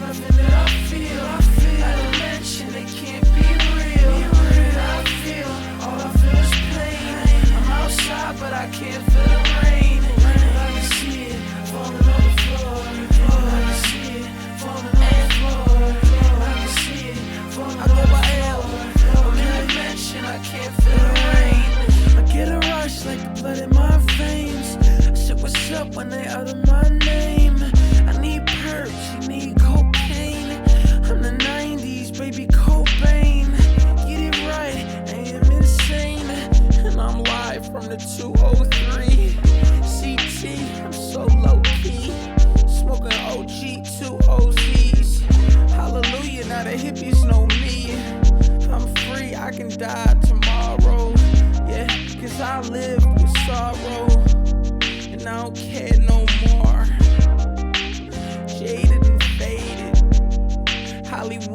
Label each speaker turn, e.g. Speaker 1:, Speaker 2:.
Speaker 1: nothing that I feel. Out of dimension, it can't be real. I feel, all I feel is pain. I'm outside, but I can't feel the rain. And I can see it falling on the floor. I can see it falling on the floor. I can see it falling on the floor. I'm in a dimension, I can't feel the rain. I get a rush like the blood in my veins. I said, what's up when they utter my name? I need perks, you need cocaine. I'm the 90s, baby Cobain. Get it right, I am insane. And I'm live from the 203 CT, I'm so low-key. Smoking OG 2 OZs. Hallelujah, now the hippies know me. I'm free, I can die tomorrow. Yeah, cause I live with sorrow. And I don't care no more. Jaded and faded. Hollywood